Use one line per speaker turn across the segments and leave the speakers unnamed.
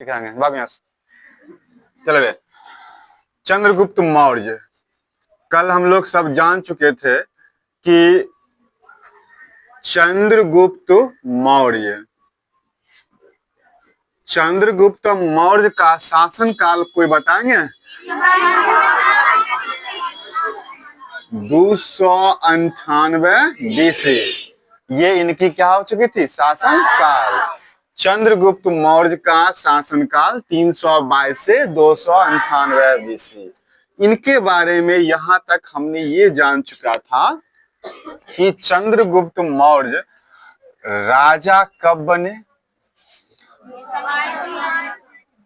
दिखाएंगे भाग यहाँ से। चलो रे। चंद्रगुप्त मौर्य। कल हम लोग सब जान चुके थे कि चंद्रगुप्त मौर्य चंद्रगुप्त मौर्य का शासन काल कोई बताएंगे? 298 BC। ये इनकी क्या हो चुकी थी? शासन काल। चंद्रगुप्त मौर्य का शासन काल 322 से 298 BC। इनके बारे में यहां तक हमने ये जान चुका था कि चंद्रगुप्त मौर्य राजा कब बने?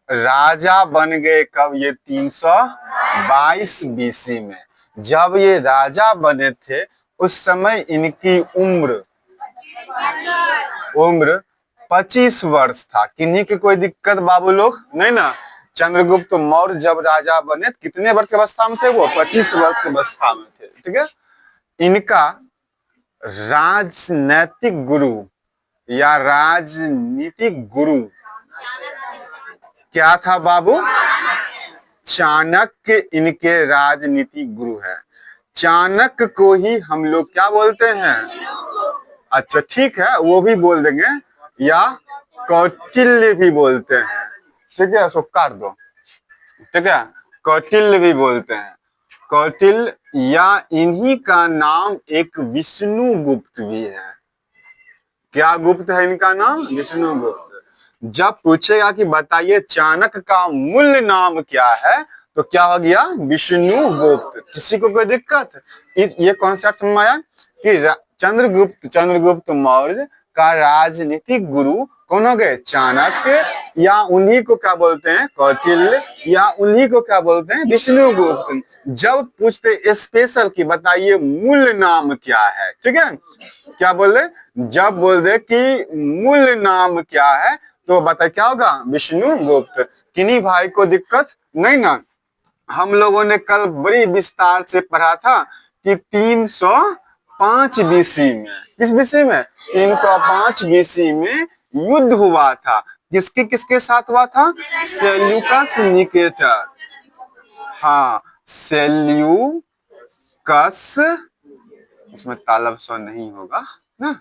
राजा बन गए कब? ये 322 BC में। जब ये राजा बने थे उस समय इनकी उम्र 25 वर्ष था। किन्हीं की कोई दिक्कत बाबू लोग? नहीं ना। चंद्रगुप्त मौर्य जब राजा बने कितने वर्ष के अवस्था में थे? वो 25 वर्ष के अवस्था में थे। ठीक है। इनका राजनैतिक गुरु या राजनीतिक गुरु क्या था बाबू? चाणक्य इनके राजनीतिक गुरु है। चाणक्य को ही हम लोग क्या बोलते हैं? अच्छा ठीक है, वो भी बोल देंगे, या कौटिल्य भी बोलते हैं। ठीक है, उसको काट दो। ठीक है, कौटिल्य भी बोलते हैं। कौटिल्य, या इन्हीं का नाम एक विष्णुगुप्त भी है। क्या गुप्त है इनका नाम? विष्णुगुप्त। जब पूछेगा कि बताइए चाणक्य का मूल नाम क्या है, तो क्या हो गया? विष्णुगुप्त। किसी को कोई दिक्कत? ये कॉन्सेप्ट समझ आया कि चंद्रगुप्त मौर्य का राजनीतिक गुरु कौन हो गए? चाणक्य, या उन्हीं को क्या बोलते हैं? कौटिल्य, या उन्हीं को क्या बोलते हैं? विष्णुगुप्त। जब पूछते स्पेशल की बताइए मूल नाम क्या है, ठीक है, क्या बोल रहे? जब बोल दे कि मूल नाम क्या है तो बताए क्या होगा? विष्णुगुप्त। किन्हीं भाई को दिक्कत नहीं ना। हम लोगों ने कल बड़ी विस्तार से पढ़ा था कि 305 BC में, किस BC में? 305 BC में युद्ध हुआ था। किसके किसके साथ हुआ था? Seleucus Nicator. हाँ, सेल्यूकस, इसमें तालब सौ नहीं होगा ना।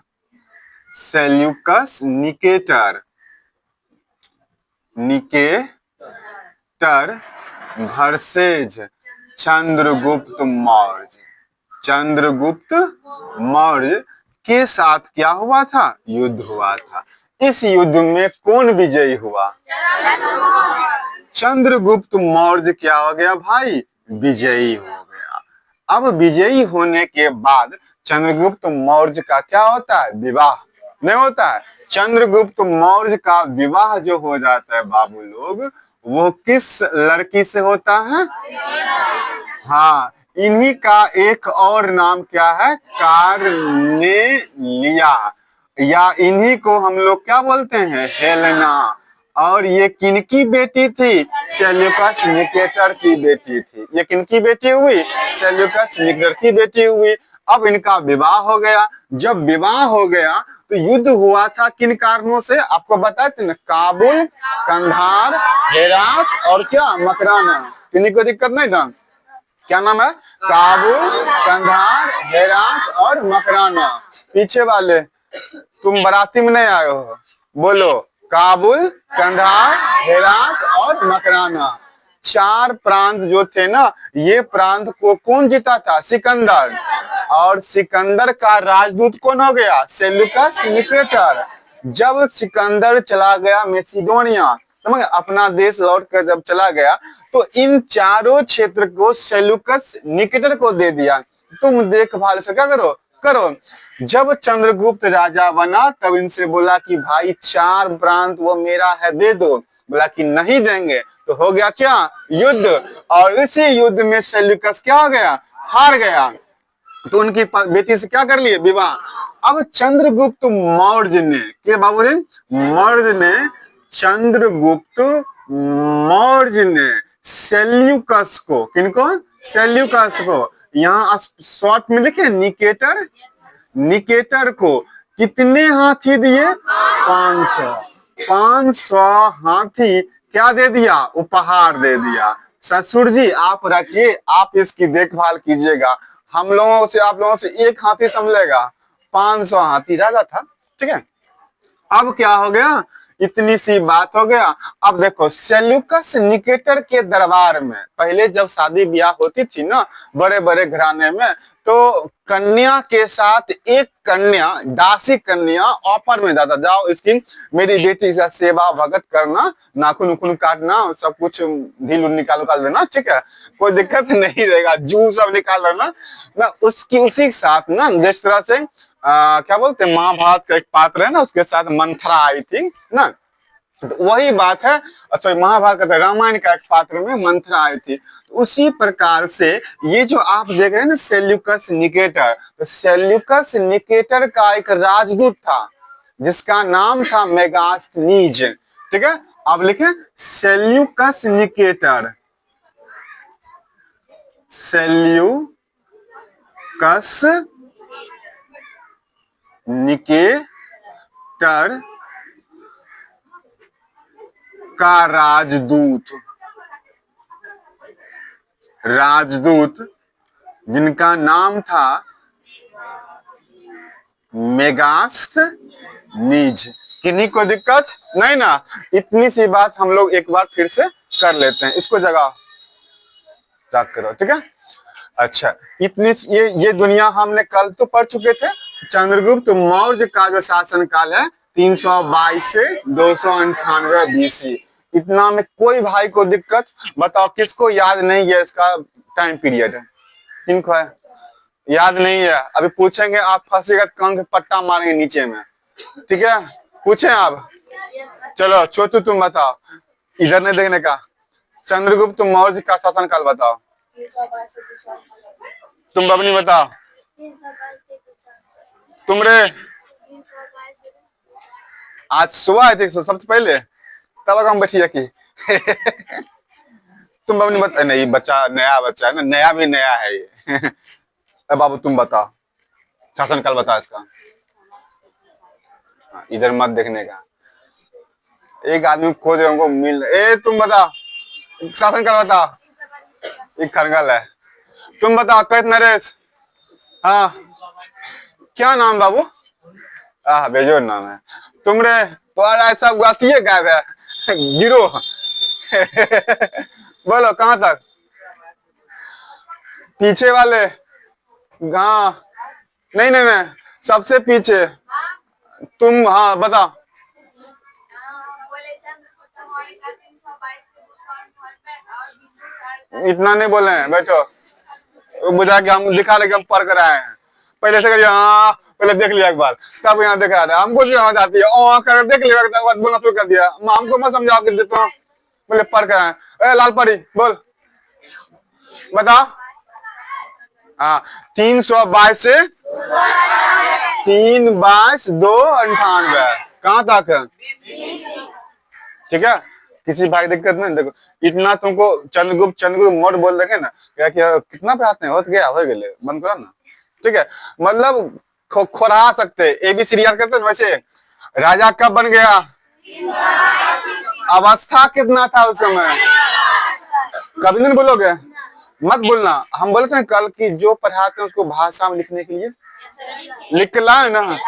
Seleucus Nicator versus Chandragupta Maurya के साथ क्या हुआ था? युद्ध हुआ था। इस युद्ध में कौन विजयी हुआ? चंद्रगुप्त मौर्य क्या हो गया भाई? विजयी हो गया। अब विजयी होने के बाद चंद्रगुप्त मौर्य का क्या होता है? विवाह नहीं होता है। चंद्रगुप्त मौर्य का विवाह जो हो जाता है बाबू लोग, वो किस लड़की से होता है? हाँ, इन्हीं का एक और नाम क्या है? कार्नेलिया, या इन्हीं को हम लोग क्या बोलते हैं? हेलेना। और ये किनकी बेटी थी? सेल्यूकस निकेटर की बेटी थी। ये किनकी बेटी हुई? सेल्यूकस निकेटर की बेटी हुई। अब इनका विवाह हो गया। जब विवाह हो गया तो युद्ध हुआ था किन कारणों से? आपको बताए थे ना, काबुल, कंधार, हेरात और क्या? मकराना। किन्हीं को दिक्कत नहीं था? क्या नाम है? काबुल, कंधार, हेरात और मकराना। पीछे वाले तुम बाराती में नहीं आए हो, बोलो। काबुल, कंधार, हेरात और मकराना। 4 प्रांत जो थे ना, ये प्रांत को कौन जीता था? सिकंदर। और सिकंदर का राजदूत कौन हो गया? Seleucus Nicator. जब सिकंदर चला गया मैसिडोनिया, समझ, अपना देश लौट कर जब चला गया, तो इन चारों क्षेत्र को सेल्यूकस निकेटर को दे दिया। तुम देखभाल से क्या करो। जब चंद्रगुप्त राजा बना तब इनसे बोला कि भाई 4 प्रांत वो मेरा है, दे दो। बोला कि नहीं देंगे। तो हो गया क्या? युद्ध। और इसी युद्ध में सेल्यूकस क्या हो गया? हार गया। तो उनकी बेटी से क्या कर लिए? विवाह। अब चंद्रगुप्त मौर्य ने, क्या बाबू रे? चंद्रगुप्त मौर्य ने सेल्यूकस को, किनको? सेल्यूकस को, यहाँ शॉर्ट में लिखे निकेटर को कितने हाथी दिए? 500 हाथी क्या दे दिया? उपहार दे दिया। ससुर जी आप रखिए, आप इसकी देखभाल कीजिएगा, हम लोगों से, आप लोगों से एक हाथी संभलेगा, 500 हाथी राजा था। ठीक है, अब क्या हो गया, इतनी सी बात हो गया। अब देखो सेल्यूकस निकेटर के दरबार में पहले जब शादी ब्याह होती थी ना बड़े बड़े घराने में, तो कन्या के साथ एक कन्या, दासी कन्या ऑफर में जाता, जाओ इसकी मेरी बेटी के साथ सेवा भगत करना, नाखून उखून काटना, सब कुछ ढील निकाल निकाल देना, ठीक है, कोई दिक्कत नहीं रहेगा, जू सब निकाल देना ना, उसकी उसी के साथ ना, जिस तरह से क्या बोलते हैं, महाभारत का एक पात्र है ना, उसके साथ मंथरा आई थी ना, तो वही बात है। अच्छा, महाभारत का रामायण का एक पात्र में मंथरा आई थी, तो उसी प्रकार से ये जो आप देख रहे हैं ना सेल्यूकस निकेटर, तो सेल्यूकस निकेटर का एक राजदूत था जिसका नाम था मेगास्थनीज। ठीक है, आप लिखें सेल्यूकस निकेटर, सेल्यूकस निकेटर का राजदूत जिनका नाम था मेगास्थनीज। किन्हीं को दिक्कत नहीं ना? इतनी सी बात हम लोग एक बार फिर से कर लेते हैं, इसको जगह करो, ठीक है। अच्छा, इतनी ये दुनिया हमने कल तो पढ़ चुके थे। चंद्रगुप्त मौर्य का जो शासन काल है 322 से 298 BC, इतना में कोई भाई को दिक्कत? बताओ किसको याद नहीं है इसका टाइम पीरियड? किनको है याद नहीं है? अभी पूछेंगे आप फंसेगा, कान पे पट्टा मारेंगे नीचे में, ठीक है, पूछे आप। चलो छोटू तुम बताओ, इधर नहीं देखने का, चंद्रगुप्त मौर्य का शासन काल बताओ। तुम बबनी बताओ, तुम रे आज सुबह आए थे सबसे पहले, तब हम बैठिए की तुम बबनी बता, नहीं बच्चा नया बच्चा है ना, नया भी नया है ये अब बाबू तुम बताओ शासन काल बताओ इसका। इधर मत देखने का, एक आदमी खोज रहे हमको मिल, तुम बताओ शासन काल बताओ। एक खरगल है, तुम बताओ कैत नरेश। हाँ, क्या नाम बाबू? बेजोर नाम है। तुम रे तुम्हारा ऐसा गाती है गायब है गिरो बोलो कहाँ तक? पीछे वाले, हाँ, नहीं नहीं नहीं, सबसे पीछे तुम, हाँ बताओ। इतना नहीं बोले हैं, बैठो, बुझा के हम दिखा रहे कि हम पढ़ कर आए हैं, पहले से करिए, हाँ पहले देख लिया एक बार, तब यहाँ दिखा रहे, हमको जो समझ आती है ओ कर देख लिया, बोलना शुरू कर दिया, हमको मत समझाओ कि देता हूँ, पहले पढ़ कर आए। लाल परी बोल, बताओ। हाँ, 322 से 322 298, कहाँ तक? ठीक है, किसी भाई दिक्कत नहीं। देखो इतना तुमको चंद्रगुप्त मौर्य बोल देंगे ना, क्या कितना पढ़ाते हैं, हो गया हो गए, बंद करो ना, ठीक है, मतलब खोरा सकते ABCD याद करते वैसे। राजा कब बन गया? अवस्था कितना था उस समय? कभी नहीं बोलोगे, मत बोलना, हम बोलते हैं कल की जो पढ़ाते हैं उसको भाषा में लिखने के लिए लिख लाए ना।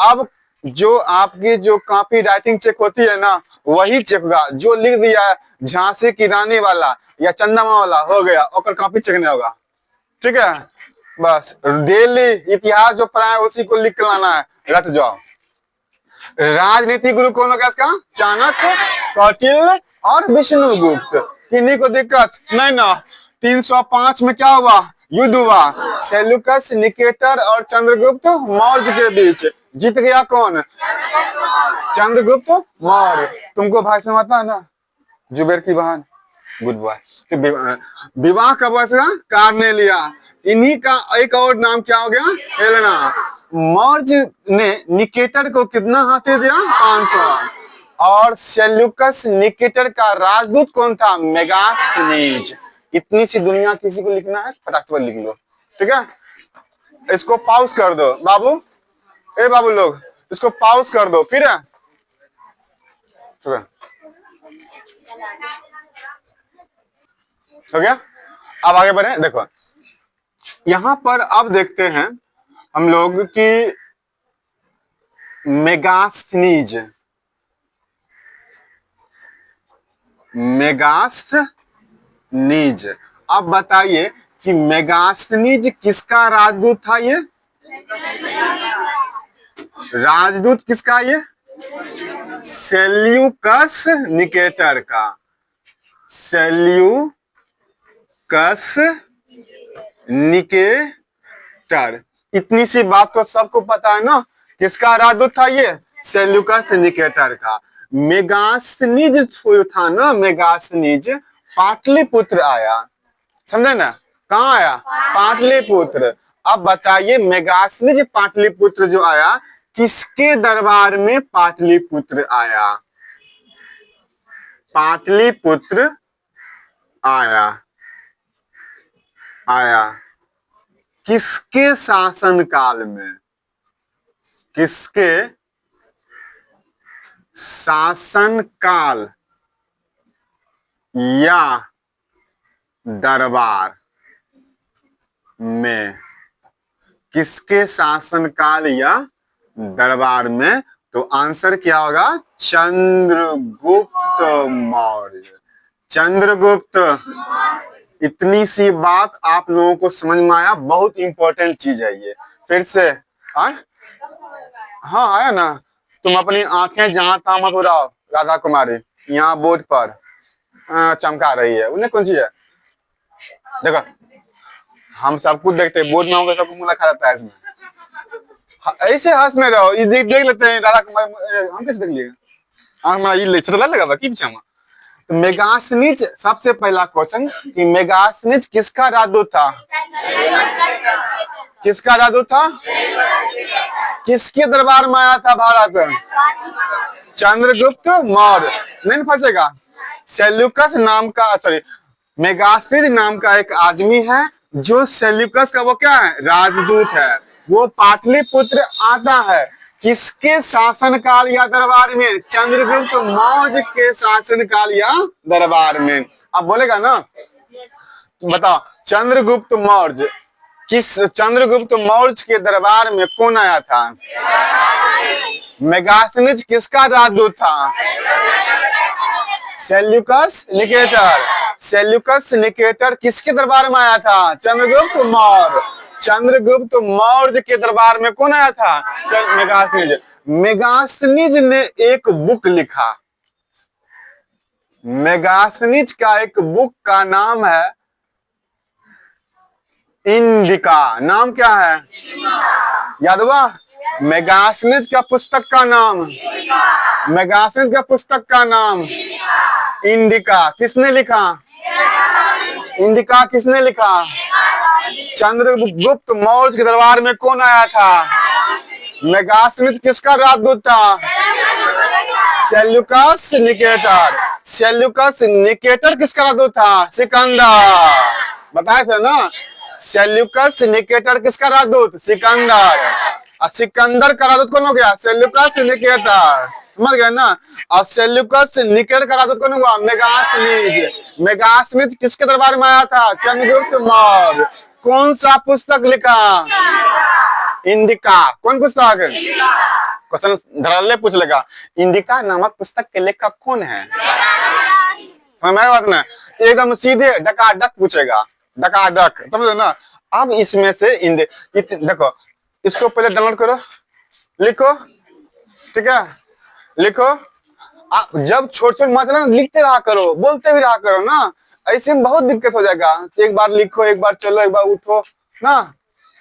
अब जो आपकी जो कॉपी राइटिंग चेक होती है ना, वही चेक होगा, जो लिख दिया झांसी की रानी वाला या चंदमा वाला हो गया, और कॉपी चेक नहीं होगा, ठीक है। बस डेली इतिहास जो पढ़ा है उसी को लिख के लाना है, रट जाओ। राजनीति गुरु कौन होगा इसका? चाणक्य, कौटिल्य और विष्णुगुप्त। किन्हीं को दिक्कत नहीं ना? 305 में क्या हुआ? युद्ध हुआ सेल्यूकस निकेटर और चंद्रगुप्त मौर्य के बीच। जीत गया कौन? चंद्रगुप्त मौर्य। तुमको भाषण आता है ना, जुबेर की बहन, गुड बॉय। विवाह कब हुआ? कार्नेलिया। इन्हीं का एक और नाम क्या हो गया? हेलेना। मौर्य ने निकेटर को कितना हाथी दिया? 500। और सेल्यूकस निकेटर का राजदूत कौन था? मेगास्थनीज। इतनी सी दुनिया किसी को लिखना है, फटाक से लिख लो, ठीक है। इसको पॉज कर दो बाबू, बाबू लोग इसको पॉज कर दो, फिर है हो गया। अब आगे बढ़े। देखो यहां पर अब देखते हैं हम लोग कि मेगास्थनीज, मेगास्थनीज। अब बताइए कि मेगास्थनीज किसका राजदूत था? ये राजदूत किसका? ये सेल्यूकस निकेटर का। Seleucus Nicator. इतनी सी बात तो सबको पता है ना, किसका राजदूत था ये? सेल्यूकस निकेटर का। मेगास्थनीज जो था ना, मेगास्थनीज पाटलिपुत्र आया, समझे ना? कहाँ आया? पाटलिपुत्र। अब बताइए मेगास्थनीज पाटलिपुत्र जो आया, किसके दरबार में पाटलिपुत्र आया? पाटलिपुत्र आया किसके शासन काल में? किसके शासन काल या दरबार में? किसके शासन काल या दरबार में? तो आंसर क्या होगा? चंद्रगुप्त मौर्य। चंद्रगुप्त। इतनी सी बात आप लोगों को समझ में आया? बहुत इंपॉर्टेंट चीज है ये। फिर से हाँ आया ना? तुम अपनी आंखें जहां तहां मत उड़ाओ। राधा कुमारी यहाँ बोर्ड पर चमका रही है, उन्हें कौन सी है? देखो हम सब कुछ देखते हैं, बोर्ड में होगा सबको मुंह रखा जाता है इसमें। ऐसे हंस में रहो, ये देख लेते हैं राधा कुमारी। हम कैसे देख लिएगा? हमारा ये चला लगा की पीछे। तो मेगास्थनीज, सबसे पहला क्वेश्चन कि मेगास्थनीज किसका राजदूत था? किसका राजदूत था? किसके दरबार में आया था भारत? चंद्रगुप्त मौर्य। नहीं फंसेगा। सेल्यूकस नाम का, सॉरी, मेगास्थनीज नाम का एक आदमी है जो सेल्यूकस का वो क्या है? राजदूत है। वो पाटलिपुत्र आता है किसके शासनकाल या दरबार में? चंद्रगुप्त मौर्य के शासनकाल या दरबार में। अब बोलेगा ना, बताओ चंद्रगुप्त मौर्य, किस चंद्रगुप्त मौर्य के दरबार में कौन आया था? मेगास्थनीज किसका राजदूत था? Seleucus Nicator. सेल्यूकस निकेटर किसके दरबार में आया था? चंद्रगुप्त मौर्य। चंद्रगुप्त मौर्य के दरबार में कौन आया था? मेगास्थनीज। मेगास्थनीज ने एक बुक लिखा। मेगास्थनीज का एक बुक का नाम है इंडिका। नाम क्या है? याद हुआ? मेगास्थनीज का पुस्तक का नाम, मेगास्थनीज का पुस्तक का नाम इंडिका। किसने लिखा? इंडिका किसने लिखा? चंद्रगुप्त मौर्य के दरबार में कौन आया था? मेगास्थनीज किसका राजदूत था? Seleucus Nicator. सेल्यूकस निकेटर किसका राजदूत था? सिकंदर। बताए थे ना, सेल्यूकस निकेटर किसका राजदूत? सिकंदर। और सिकंदर का राजदूत कौन हो गया? Seleucus Nicator. समझ गए ना? और सेल्यूकस निकेटर का राजदूत कौन हुआ? मेगास्थनीज। मेगास्थनीज किसके दरबार में आया था? चंद्रगुप्त मौर्य। कौन सा पुस्तक लिखा? इंडिका। कौन पुस्तक? क्वेश्चन धड़ल्ले पूछ लेगा, इंडिका नामक पुस्तक के लेखक कौन है? बात ना, एकदम सीधे डकाडक पूछेगा, डकाडक, समझे ना? अब इसमें से देखो, इसको पहले डाउनलोड करो, लिखो, ठीक है? लिखो। आप जब छोटे छोटे मात्रा लिखते रहा करो, बोलते भी रहा करो ना, ऐसे में बहुत दिक्कत हो जाएगा। एक बार लिखो, एक बार चलो, एक बार उठो ना।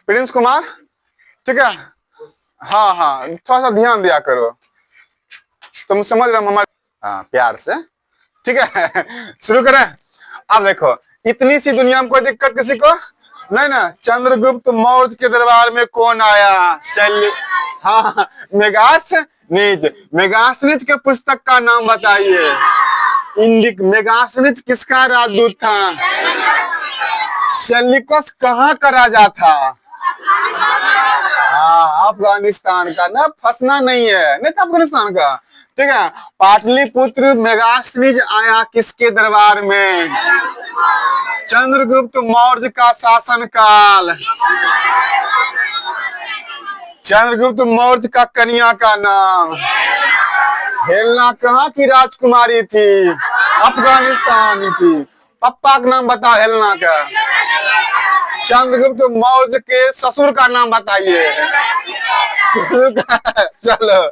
प्रिंस कुमार, ठीक है? हाँ हाँ, थोड़ा सा ध्यान दिया करो। तुम समझ रहे हो हमारे? हाँ, प्यार से, ठीक है? शुरू करें। अब देखो, इतनी सी दुनिया में कोई दिक्कत किसी को नहीं ना। चंद्रगुप्त मौर्य के दरबार में कौन आया? हाँ, मेगास्थनीज। मेगास्थनीज के पुस्तक का नाम बताइए। मेगास्थनीज किसका राजदूत था? सेल्यूकस कहाँ का राजा था? हाँ, अफगानिस्तान का ना। फंसना नहीं है, नहीं था अफगानिस्तान का। ठीक है। पाटलिपुत्र मेगास्थनीज आया किसके दरबार में? चंद्रगुप्त मौर्य का शासन काल। चंद्रगुप्त मौर्य का कन्या का नाम? हेलेना कहाँ की राजकुमारी थी? अफगानिस्तान की। पप्पा का नाम बताओ हेलेना का। चंद्रगुप्त मौर्य के ससुर का नाम बताइए। चलो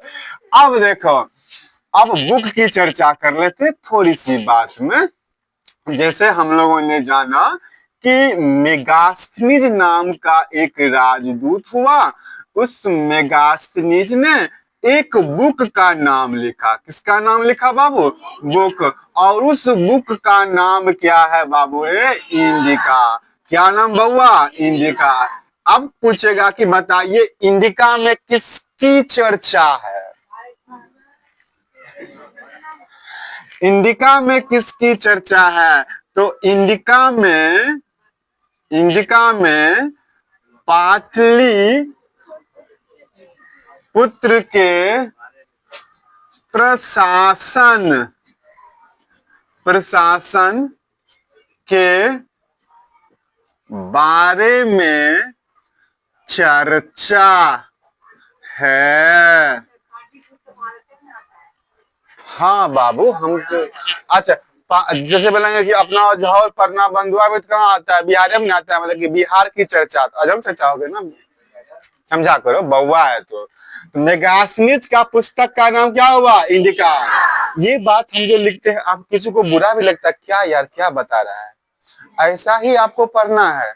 अब देखो, अब बुक की चर्चा कर लेते थोड़ी सी बात में। जैसे हम लोगों ने जाना कि मेगास्थनीज नाम का एक राजदूत हुआ, उस मेगास्थनीज ने एक बुक का नाम लिखा। किसका नाम लिखा बाबू? बुक। और उस बुक का नाम क्या है बाबू? इंडिका। क्या नाम बउआ? इंडिका। अब पूछेगा कि बताइए इंडिका में किसकी चर्चा है? इंडिका में किसकी चर्चा है? तो इंडिका में पाटली पुत्र के प्रशासन के बारे में चर्चा है। हाँ बाबू, हम तो अच्छा जैसे बोलेंगे कि अपना जौहर पन्ना बंधुआ भी कहाँ आता है? बिहार में आता है। मतलब कि बिहार की चर्चा तो अजब चर्चा हो गई ना, समझा करो, बउआ है तो मेगास्थनीज का पुस्तक का नाम क्या हुआ? इंडिका। ये बात हम जो लिखते हैं, आप किसी को बुरा भी लगता है, क्या यार क्या बता रहा है? ऐसा ही आपको पढ़ना है,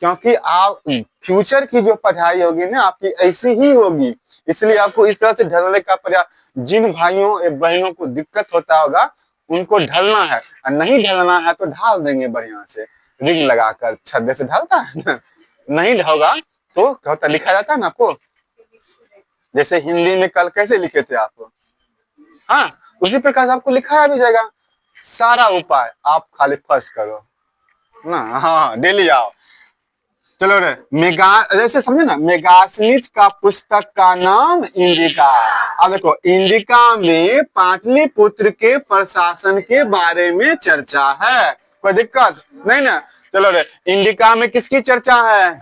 क्योंकि आप फ्यूचर की जो पढ़ाई होगी ना आपकी ऐसी ही होगी। इसलिए आपको इस तरह से ढलने का प्रयास, जिन भाइयों बहनों को दिक्कत होता होगा उनको ढलना है, और नहीं ढलना है तो ढाल देंगे बढ़िया से, रिंग लगाकर छत से ढलता है ना। नहीं ढोगा तो क्या होता, लिखा जाता है ना आपको, जैसे हिंदी में कल कैसे लिखे थे आप, हाँ उसी प्रकार से आपको लिखाया भी जाएगा। सारा उपाय आप खाली फर्स्ट करो ना, हाँ डेली आओ। चलो रे, जैसे समझे ना, मेगास्थनीज का पुस्तक का नाम इंडिका। अब देखो, इंडिका में पाटलिपुत्र के प्रशासन के बारे में चर्चा है, कोई दिक्कत नहीं ना। चलो रे, इंडिका में किसकी चर्चा है?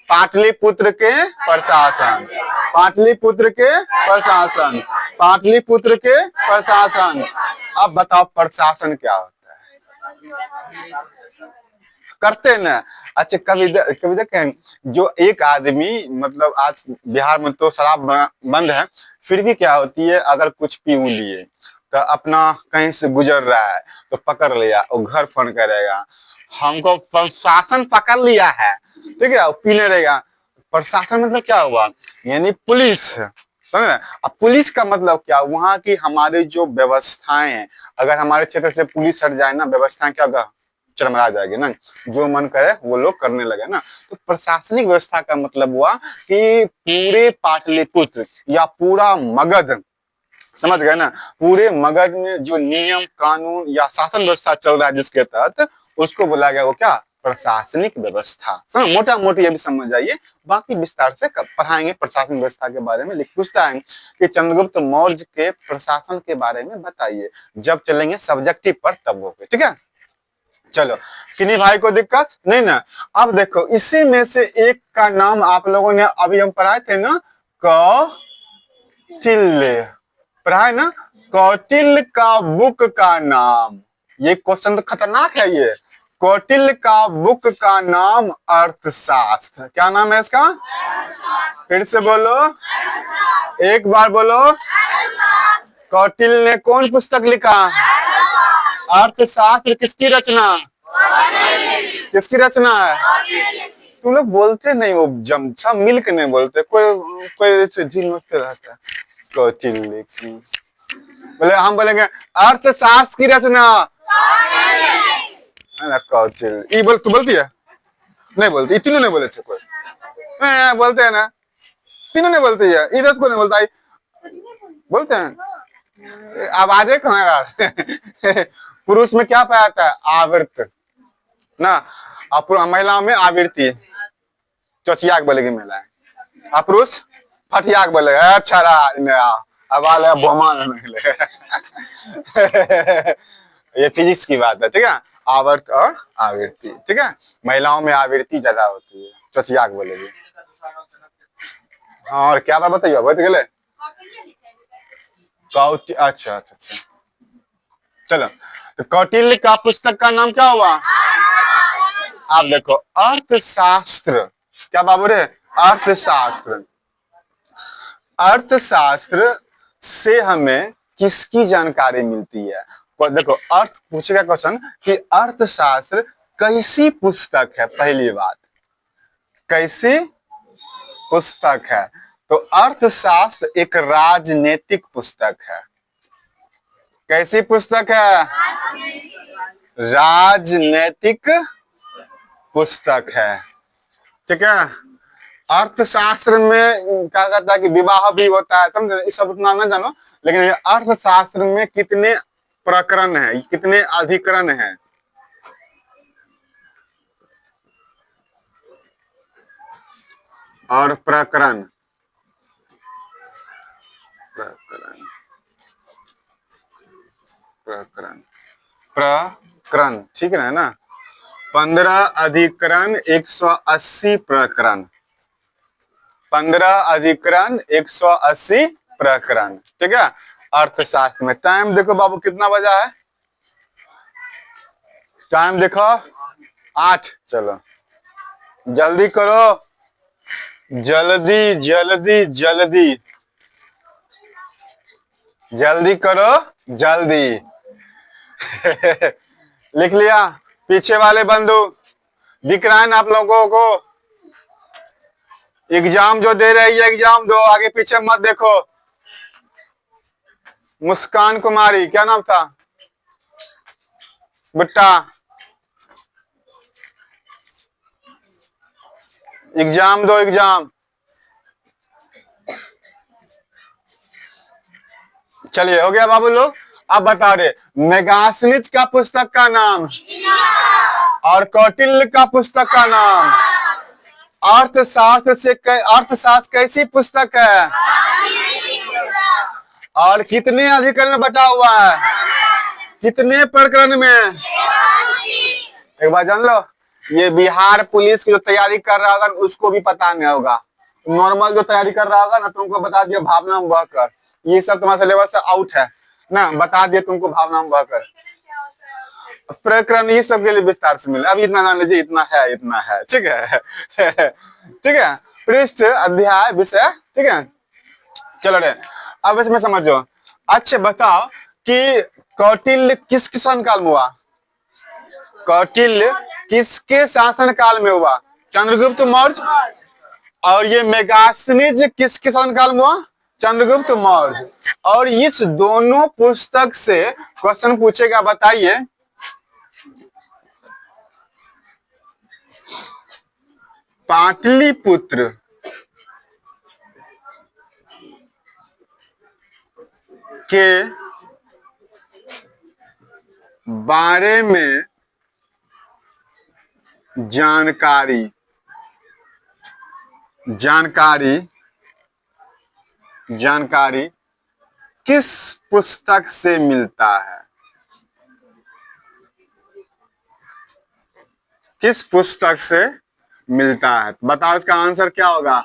पाटलिपुत्र के प्रशासन, पाटलिपुत्र के प्रशासन, पाटलिपुत्र के प्रशासन। अब बताओ प्रशासन क्या होता है? करते ना। अच्छा कभी देखें, जो एक आदमी, मतलब आज बिहार में तो शराब बंद है, फिर भी क्या होती है, अगर कुछ पी लिए तो अपना कहीं से गुजर रहा है तो पकड़ लिया और घर फोन करेगा, हमको प्रशासन पकड़ लिया है, ठीक है, पीने रहेगा। प्रशासन मतलब क्या हुआ? यानी पुलिस। अब पुलिस का मतलब क्या? वहां की हमारी जो व्यवस्थाएं हैं, अगर हमारे क्षेत्र से पुलिस हट जाए ना, व्यवस्थाएं क्या होगा? चरमरा जाएगी ना, जो मन करे वो लोग करने लगे ना। तो प्रशासनिक व्यवस्था का मतलब हुआ कि पूरे पाटलिपुत्र या पूरा मगध, समझ गए ना, पूरे मगध में जो नियम कानून या शासन व्यवस्था चल रहा है जिसके तहत, उसको बोला गया वो क्या? प्रशासनिक व्यवस्था। मोटा मोटी ये भी समझ जाइए, बाकी विस्तार से पढ़ाएंगे। प्रशासन व्यवस्था के बारे में लिख पूछता है कि चंद्रगुप्त मौर्य के प्रशासन के बारे में बताइए, जब चलेंगे सब्जेक्टिव पर तब होंगे, ठीक है। चलो, किन्हीं भाई को दिक्कत नहीं ना। अब देखो, इसी में से एक का नाम आप लोगों ने अभी हम पढ़ाए थे ना, कौटिल्य, पढ़ाए ना, कौटिल्य का बुक का नाम। ये क्वेश्चन तो खतरनाक है ये। कौटिल्य का बुक का नाम अर्थशास्त्र। क्या नाम है इसका? फिर से बोलो, एक बार बोलो। कौटिल्य ने कौन पुस्तक लिखा? अर्थशास्त्र। किसकी रचना? किसकी रचना है? तुम लोग बोलते नहीं हो, जमछम मिलकर नहीं बोलते, कोई कोई ऐसे झिलमिलाते रहता है। कौटिल्य की बोले, हम बोलेंगे अर्थशास्त्र की रचना कौटिल्य। ये बोल, तू बोलती है? नहीं बोलती, तीनों नहीं बोले कोई, बोलते हैं ना, तीनों नहीं बोलती है, इधर को नहीं बोलता है, बोलते हैं। आवाजें कहाँ यार। पुरुष में क्या पाया जाता है? आवृत ना, और महिलाओं में आवृत्ति, चौचिया बोलेगी महिलाएं। पुरुष फटियाक बोले अच्छा रहा अब वाले बोमा निकले। ये फिजिक्स की बात है, ठीक है। आवर्त और आवृत्ति, ठीक है। महिलाओं में आवृत्ति ज्यादा होती है, चचियाक बोलेगी। हाँ, और क्या बात बताइए, बता गले कौटिल्य। अच्छा अच्छा अच्छा, चलो। तो कौटिल्य का पुस्तक का नाम क्या हुआ? आप देखो, अर्थशास्त्र। क्या बाबू रे? अर्थशास्त्र। अर्थशास्त्र से हमें किसकी जानकारी मिलती है? देखो, अर्थ पूछेगा क्वेश्चन कि अर्थशास्त्र कैसी पुस्तक है। पहली बात, कैसी पुस्तक है? तो अर्थशास्त्र एक राजनीतिक पुस्तक है। कैसी पुस्तक है? राजनीतिक पुस्तक है, ठीक है। अर्थशास्त्र में क्या कहता है कि विवाह भी होता है, समझे? इस सब उतना ना जानो, लेकिन अर्थशास्त्र में कितने प्रकरण है, कितने अधिकरण है? और प्रकरण, प्रकरण प्रकरण प्रकरण, ठीक है ना। 15 अधिकरण 180 प्रकरण, 15 अधिकरण 180 प्रकरण, ठीक है। अर्थशास्त्र में टाइम देखो बाबू, कितना बजा है? टाइम देखो 8। चलो जल्दी करो, जल्दी जल्दी जल्दी जल्दी करो, जल्दी। लिख लिया? पीछे वाले बंधु दिख रहा है ना आप लोगों को? एग्जाम जो दे रही है, एग्जाम दो, आगे पीछे मत देखो। मुस्कान कुमारी, क्या नाम था बुट्टा? एग्जाम दो, एग्जाम। चलिए, हो गया बाबू लोग। अब बता रहे, मेगास्थनीज का पुस्तक का नाम और कौटिल्य का पुस्तक का नाम। अर्थशास्त्र कैसी पुस्तक है और कितने अधिकरण में बटा हुआ है? कितने प्रकरण में? एक बार जान लो, ये बिहार पुलिस की जो तैयारी कर रहा होगा उसको भी पता नहीं होगा। नॉर्मल जो तैयारी कर रहा होगा ना, तुमको बता दिया भावना में बहकर, ये सब तुम्हारे सिलेबस से आउट है ना, बता दिया तुमको भावना में बहकर। प्रकरण ये सब के लिए विस्तार से मिले, अभी इतना जान लीजिए, इतना है, ठीक है। ठीक है, पृष्ठ अध्याय विषय, ठीक है। चलो रे, अब इसमें समझो। अच्छा बताओ कि कौटिल्य किस शासन काल में हुआ? कौटिल्य किसके शासन काल में हुआ? चंद्रगुप्त मौर्य। और ये मेगास्थनीज किसके शासन काल में हुआ? चंद्रगुप्त मौर्य। और इस दोनों पुस्तक से क्वेश्चन पूछेगा, बताइए पाटलिपुत्र के बारे में जानकारी किस पुस्तक से मिलता है? किस पुस्तक से मिलता है? बताओ इसका आंसर क्या होगा?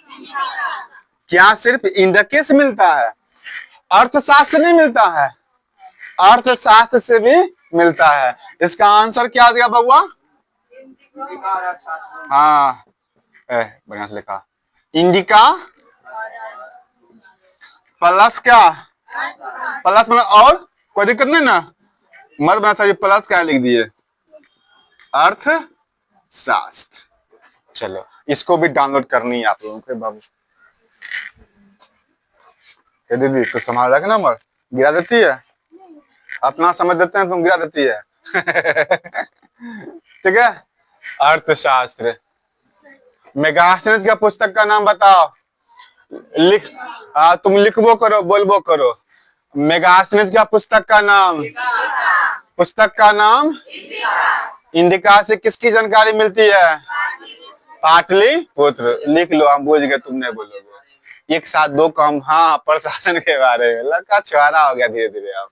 क्या सिर्फ इंडिका से मिलता है? अर्थशास्त्र नहीं मिलता है, अर्थशास्त्र से भी मिलता है। इसका आंसर क्या दिया बउआ? हाँ, बढ़िया से लिखा। इंडिका प्लस क्या? प्लस मतलब और कोई दिक्कत नहीं ना, मत बना चाहिए, प्लस क्या लिख दिए? अर्थशास्त्र। चलो इसको भी डाउनलोड करनी है आप लोगों के बाबू। दीदी तो संभाल रहा नंबर गिरा देती है, अपना समझ देते हैं, तुम गिरा देती है। ठीक है। अर्थशास्त्र, मेगास्थनीज का पुस्तक का नाम बताओ। तुम लिखबो करो, बोलबो करो। मेगास्थनीज का पुस्तक का नाम, इंडिका से किसकी जानकारी मिलती है? पाटलिपुत्र। लिख लो, हम बुझ गए, तुम नहीं बोलोगे। एक साथ दो काम, हाँ प्रशासन के बारे में। लड़का छुआरा हो गया धीरे धीरे अब।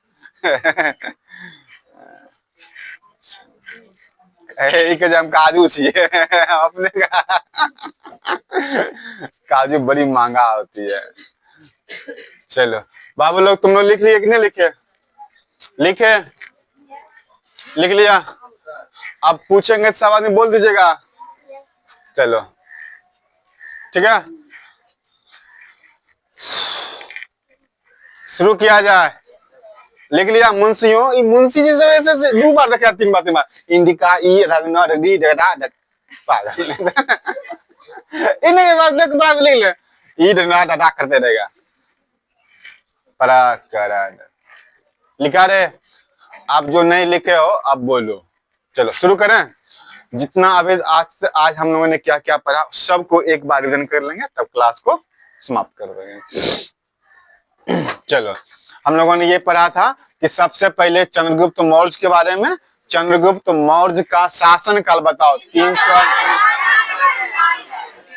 हम काजू छिए अपने का। काजू बड़ी महंगा होती है। चलो बाबू लोग, तुम लोग लिख लिए कि नहीं लिखे? लिखे? लिख लिया? अब पूछेंगे सब आदमी बोल दीजिएगा। चलो ठीक है, शुरू किया जाए। लिख लिया? मुंशियों, मुंशी जी से ऐसे 2 बार देखा, 3 बार इंडिका ई रगना रगड़ी डगड़ा डग पागल। इन्हें एक बार देख बार लिख ले, ई डगड़ा डगड़ा करते रहेगा। परा करा लिखा रे। आप जो नहीं लिखे हो आप बोलो। चलो शुरू करें। जितना अभी आज हम लोगों ने क्या क्या पढ़ा सबको एक बार रिवीजन कर लेंगे, तब क्लास को समाप्त कर देंगे। चलो, हम लोगों ने ये पढ़ा था कि सबसे पहले चंद्रगुप्त मौर्य के बारे में। चंद्रगुप्त मौर्य का शासन काल बताओ।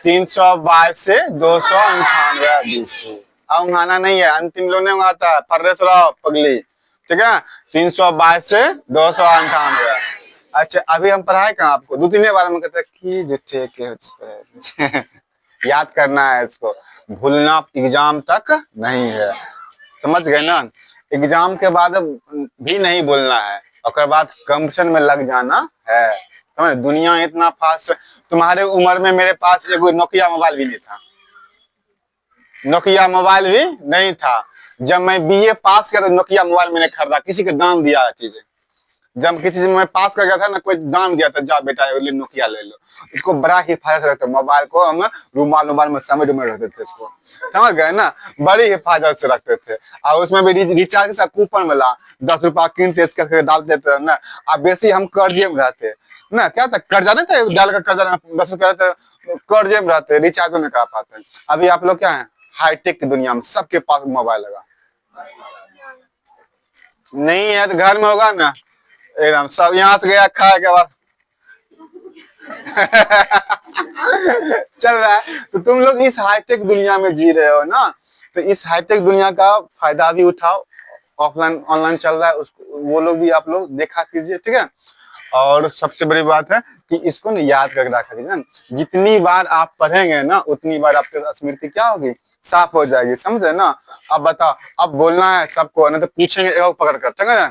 322 से 298 बीसी। उंगाना नहीं है, अंतिम लोग ने उंगाता है, फर्रेश रहो पगली। ठीक है, 322 से 298। अच्छा, अभी हम पढ़ाए कहाँ आपको? 2-3 बार में कहते कि जुट्ठे के याद करना है इसको, भूलना एग्जाम तक नहीं है। समझ गए ना? एग्जाम के बाद भी नहीं बोलना है, और बाद कंपटीशन में लग जाना है। समझ? दुनिया इतना फास्ट। तुम्हारे उम्र में मेरे पास एक नोकिया मोबाइल भी नहीं था। नोकिया मोबाइल भी नहीं था। जब मैं बीए पास किया तो नोकिया मोबाइल मैंने खरीदा, किसी के दाम दिया चीजें। जब किसी से मैं पास कर गया था ना, कोई दाम दिया था, जा बेटा ले नोकिया ले लो। इसको बड़ा हिफाजत से रखते, मोबाइल को हम रुमाल में समेट में रखते थे इसको। समझ गए ना? बड़ी हिफाजत से रखते थे। और उसमें भी रिचार्ज का कूपन मिला, 10 रुपया किनते इसके डाल देते थे ना। अब बेसी हम कर्जे में रहते ना, क्या था कर्जा नहीं था, डाल कर कर्जा 10 रुपया कर्जे में रहते, रिचार्ज नहीं कर पाते। अभी आप लोग क्या है, हाईटेक की दुनिया में सबके पास मोबाइल लगा। नहीं है तो घर में होगा ना, एकदम सब यहाँ से गया खाए के बाद चल रहा है। तो तुम लोग इस हाईटेक दुनिया में जी रहे हो ना, तो इस हाईटेक दुनिया का फायदा भी उठाओ। ऑफलाइन ऑनलाइन चल रहा है, उसको वो लोग भी आप लोग देखा कीजिए। ठीक है, और सबसे बड़ी बात है कि इसको ना याद करके रखा कीजिए। जितनी बार आप पढ़ेंगे ना, उतनी बार आपकी स्मृति क्या होगी, साफ हो जाएगी। समझे ना? अब बताओ, अब बोलना है सबको, नहीं तो पूछेंगे एक पकड़ कर। ठीक है,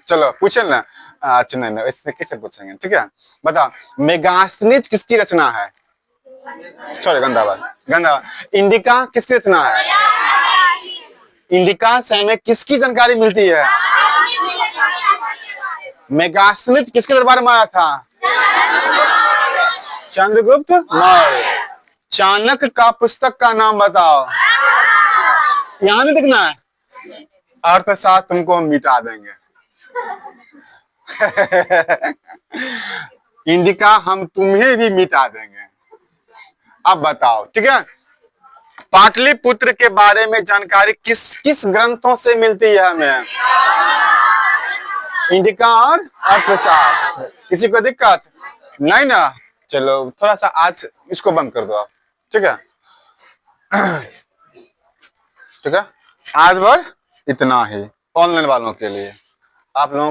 चलो पूछे ना। अच्छा नहीं, इससे कैसे पूछेंगे? ठीक है, बताओ मेगास्थनीज किसकी रचना है? सॉरी, गंदा बात। इंडिका किसकी रचना है? इंडिका से हमें किसकी जानकारी मिलती है? मेगास्थनीज किसके दरबार में आया था? चंद्रगुप्त मौर्य। चाणक्य का पुस्तक का नाम बताओ। यहाँ नहीं दिखना है, अर्थशास्त्र तुमको हम मिटा देंगे। इंडिका हम तुम्हें भी मिटा देंगे। अब बताओ। ठीक है, पाटलिपुत्र के बारे में जानकारी किस किस ग्रंथों से मिलती है हमें? इंडिका और अर्थशास्त्र। किसी को दिक्कत नहीं ना? चलो थोड़ा सा आज इसको बंद कर दो आप। ठीक है, ठीक है, आज भर इतना ही ऑनलाइन वालों के लिए। आप लोगों